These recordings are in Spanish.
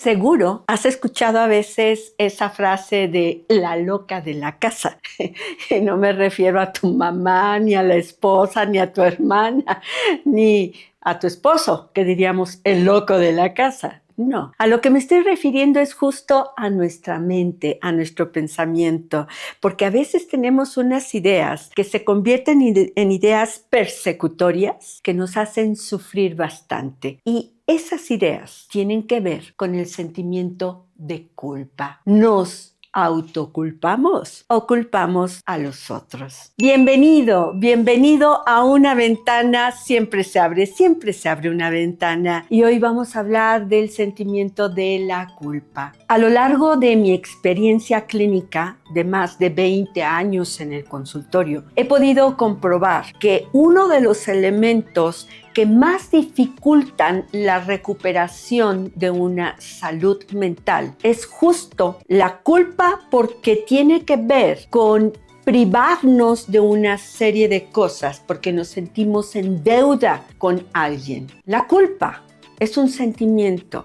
Seguro has escuchado a veces esa frase de la loca de la casa. Y no me refiero a tu mamá, ni a la esposa, ni a tu hermana, ni a tu esposo, que diríamos el loco de la casa. No, a lo que me estoy refiriendo es justo a nuestra mente, a nuestro pensamiento, porque a veces tenemos unas ideas que se convierten en ideas persecutorias que nos hacen sufrir bastante. Y esas ideas tienen que ver con el sentimiento de culpa. Nos autoculpamos o culpamos a los otros. Bienvenido a Una Ventana Siempre se abre una ventana, y hoy vamos a hablar del sentimiento de la culpa. A lo largo de mi experiencia clínica de más de 20 años en el consultorio, he podido comprobar que uno de los elementos que más dificultan la recuperación de una salud mental es justo la culpa, porque tiene que ver con privarnos de una serie de cosas, porque nos sentimos en deuda con alguien. La culpa es un sentimiento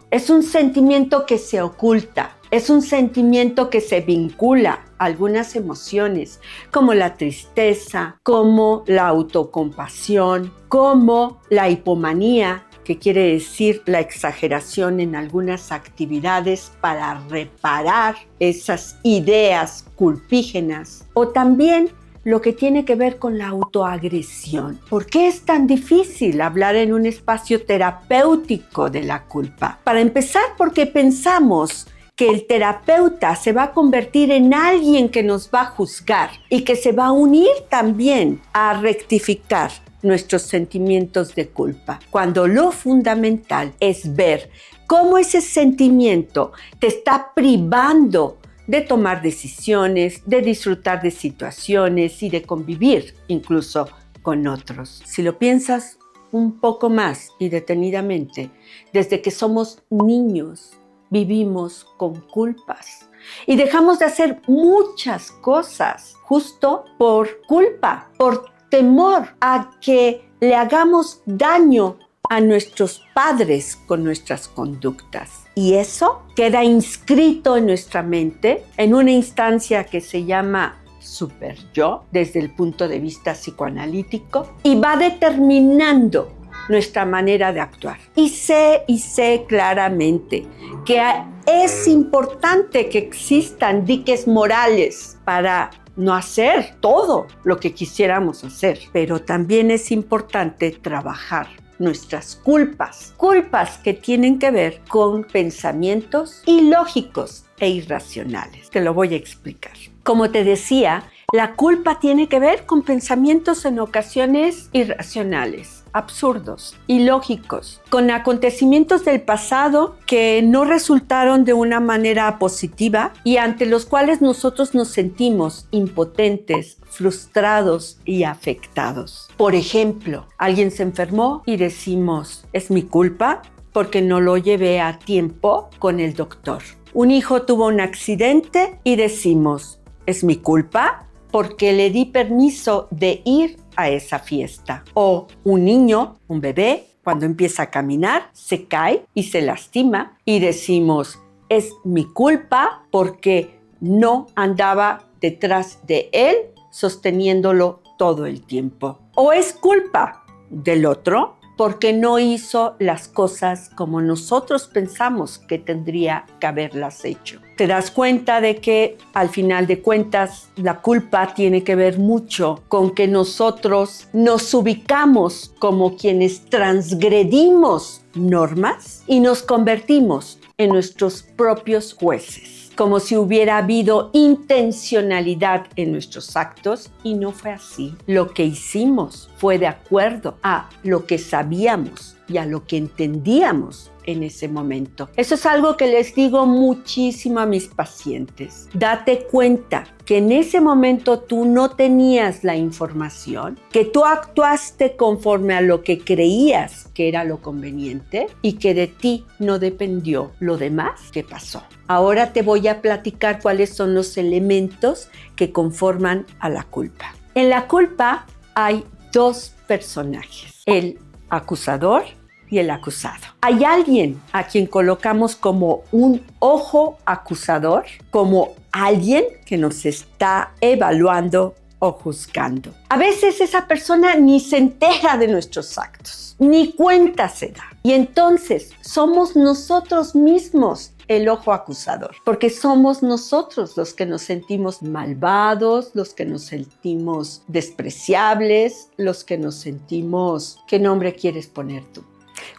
que se oculta, es un sentimiento que se vincula a algunas emociones, como la tristeza, como la autocompasión, como la hipomanía, que quiere decir la exageración en algunas actividades para reparar esas ideas culpígenas, o también lo que tiene que ver con la autoagresión. ¿Por qué es tan difícil hablar en un espacio terapéutico de la culpa? Para empezar, porque pensamos que el terapeuta se va a convertir en alguien que nos va a juzgar y que se va a unir también a rectificar nuestros sentimientos de culpa, cuando lo fundamental es ver cómo ese sentimiento te está privando de tomar decisiones, de disfrutar de situaciones y de convivir incluso con otros. Si lo piensas un poco más y detenidamente, desde que somos niños vivimos con culpas y dejamos de hacer muchas cosas justo por culpa, por temor a que le hagamos daño a nuestros padres con nuestras conductas. Y eso queda inscrito en nuestra mente en una instancia que se llama super yo, desde el punto de vista psicoanalítico, y va determinando nuestra manera de actuar. Y sé claramente que es importante que existan diques morales para no hacer todo lo que quisiéramos hacer, pero también es importante trabajar nuestras culpas que tienen que ver con pensamientos ilógicos e irracionales. Te lo voy a explicar. Como te decía, la culpa tiene que ver con pensamientos en ocasiones irracionales, absurdos, ilógicos, con acontecimientos del pasado que no resultaron de una manera positiva y ante los cuales nosotros nos sentimos impotentes, frustrados y afectados. Por ejemplo, alguien se enfermó y decimos, ¿es mi culpa porque no lo llevé a tiempo con el doctor? Un hijo tuvo un accidente y decimos, ¿es mi culpa porque le di permiso de ir a esa fiesta? O un niño, un bebé, cuando empieza a caminar, se cae y se lastima y decimos, es mi culpa porque no andaba detrás de él sosteniéndolo todo el tiempo. O es culpa del otro porque no hizo las cosas como nosotros pensamos que tendría que haberlas hecho. Te das cuenta de que al final de cuentas la culpa tiene que ver mucho con que nosotros nos ubicamos como quienes transgredimos normas y nos convertimos en nuestros propios jueces, como si hubiera habido intencionalidad en nuestros actos, y no fue así. Lo que hicimos fue de acuerdo a lo que sabíamos y a lo que entendíamos en ese momento. Eso es algo que les digo muchísimo a mis pacientes. Date cuenta que en ese momento tú no tenías la información, que tú actuaste conforme a lo que creías que era lo conveniente y que de ti no dependió lo demás que pasó. Ahora te voy a platicar cuáles son los elementos que conforman a la culpa. En la culpa hay dos personajes, el acusador y el acusado. Hay alguien a quien colocamos como un ojo acusador, como alguien que nos está evaluando o juzgando. A veces esa persona ni se entera de nuestros actos, ni cuenta se da. Y entonces somos nosotros mismos el ojo acusador, porque somos nosotros los que nos sentimos malvados, los que nos sentimos despreciables, los que nos sentimos, ¿qué nombre quieres poner tú?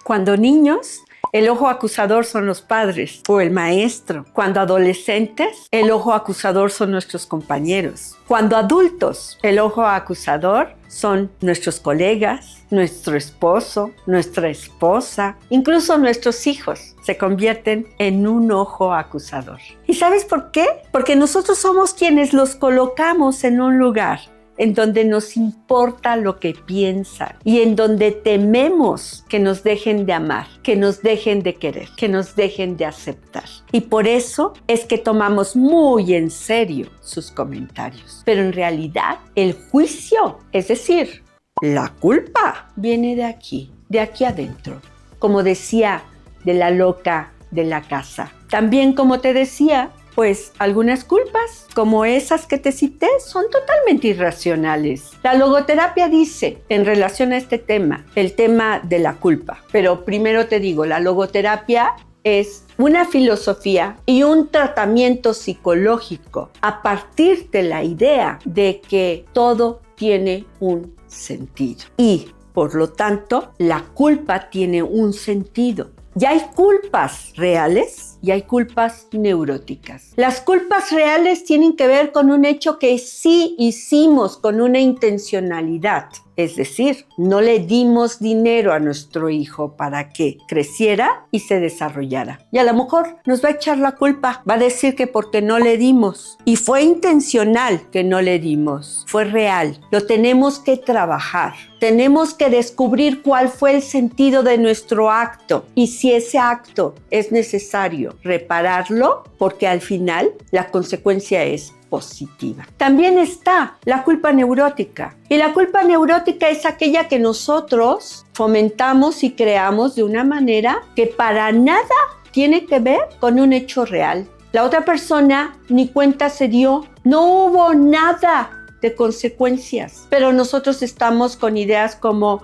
Cuando niños, el ojo acusador son los padres o el maestro. Cuando adolescentes, el ojo acusador son nuestros compañeros. Cuando adultos, el ojo acusador son nuestros colegas, nuestro esposo, nuestra esposa, incluso nuestros hijos se convierten en un ojo acusador. ¿Y sabes por qué? Porque nosotros somos quienes los colocamos en un lugar en donde nos importa lo que piensan y en donde tememos que nos dejen de amar, que nos dejen de querer, que nos dejen de aceptar. Y por eso es que tomamos muy en serio sus comentarios. Pero en realidad el juicio, es decir, la culpa, viene de aquí adentro. Como decía de la loca de la casa. También, como te decía, pues algunas culpas, como esas que te cité, son totalmente irracionales. La logoterapia dice, en relación a este tema, el tema de la culpa. Pero primero te digo, la logoterapia es una filosofía y un tratamiento psicológico a partir de la idea de que todo tiene un sentido. Y, por lo tanto, la culpa tiene un sentido. Ya hay culpas reales y hay culpas neuróticas. Las culpas reales tienen que ver con un hecho que sí hicimos con una intencionalidad. Es decir, no le dimos dinero a nuestro hijo para que creciera y se desarrollara. Y a lo mejor nos va a echar la culpa, va a decir que porque no le dimos. Y fue intencional que no le dimos, fue real. Lo tenemos que trabajar. Tenemos que descubrir cuál fue el sentido de nuestro acto y si ese acto es necesario repararlo, porque al final la consecuencia es positiva. También está la culpa neurótica. Y la culpa neurótica es aquella que nosotros fomentamos y creamos de una manera que para nada tiene que ver con un hecho real. La otra persona ni cuenta se dio, no hubo nada de consecuencias, pero nosotros estamos con ideas como,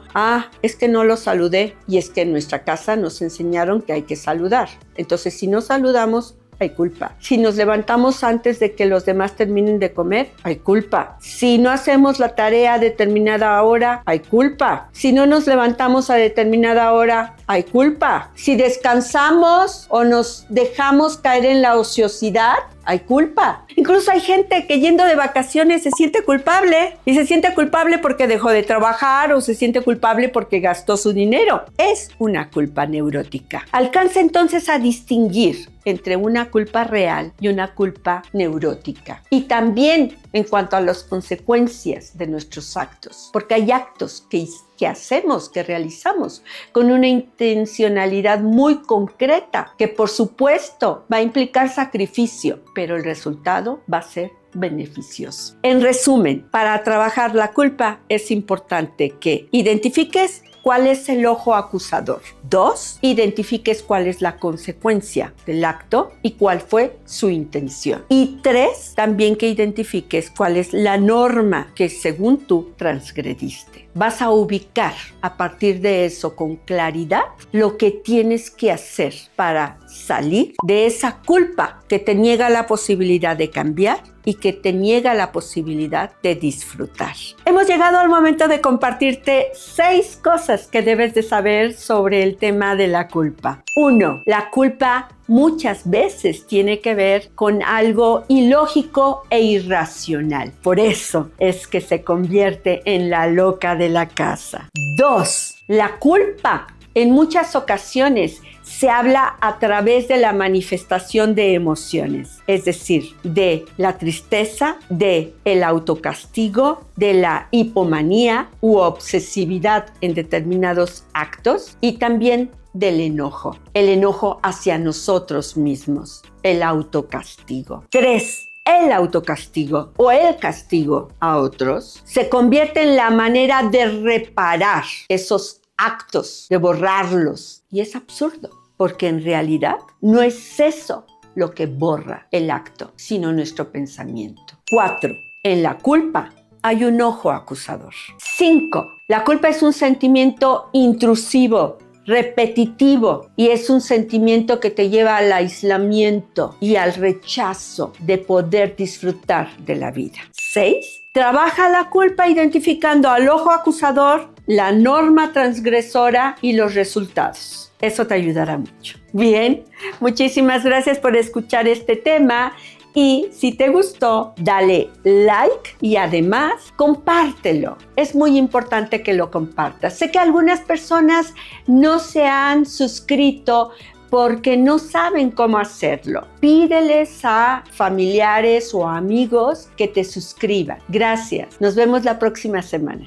es que no lo saludé, y es que en nuestra casa nos enseñaron que hay que saludar. Entonces, si no saludamos, hay culpa. Si nos levantamos antes de que los demás terminen de comer, hay culpa. Si no hacemos la tarea a determinada hora, hay culpa. Si no nos levantamos a determinada hora, hay culpa. Si descansamos o nos dejamos caer en la ociosidad, hay culpa. Incluso hay gente que yendo de vacaciones se siente culpable y se siente culpable porque dejó de trabajar o se siente culpable porque gastó su dinero. Es una culpa neurótica. Alcanza entonces a distinguir entre una culpa real y una culpa neurótica. Y también en cuanto a las consecuencias de nuestros actos, porque hay actos que hacemos, que realizamos con una intencionalidad muy concreta, que por supuesto va a implicar sacrificio, pero el resultado va a ser beneficioso. En resumen, para trabajar la culpa es importante que identifiques cuál es el ojo acusador. 2, identifiques cuál es la consecuencia del acto y cuál fue su intención. Y 3, también que identifiques cuál es la norma que según tú transgrediste. Vas a ubicar a partir de eso con claridad lo que tienes que hacer para salir de esa culpa que te niega la posibilidad de cambiar y que te niega la posibilidad de disfrutar. Hemos llegado al momento de compartirte 6 cosas que debes de saber sobre el tema de la culpa. 1. La culpa muchas veces tiene que ver con algo ilógico e irracional. Por eso es que se convierte en la loca de la casa. 2. La culpa en muchas ocasiones se habla a través de la manifestación de emociones, es decir, de la tristeza, de el autocastigo, de la hipomanía u obsesividad en determinados actos y también del enojo, el enojo hacia nosotros mismos, el autocastigo. 3. El autocastigo o el castigo a otros se convierte en la manera de reparar esos actos, de borrarlos. Y es absurdo, porque en realidad no es eso lo que borra el acto, sino nuestro pensamiento. 4. En la culpa hay un ojo acusador. 5. La culpa es un sentimiento intrusivo, repetitivo, y es un sentimiento que te lleva al aislamiento y al rechazo de poder disfrutar de la vida. 6. Trabaja la culpa identificando al ojo acusador, la norma transgresora y los resultados. Eso te ayudará mucho. Bien, muchísimas gracias por escuchar este tema. Y si te gustó, dale like y además compártelo. Es muy importante que lo compartas. Sé que algunas personas no se han suscrito porque no saben cómo hacerlo. Pídeles a familiares o amigos que te suscriban. Gracias. Nos vemos la próxima semana.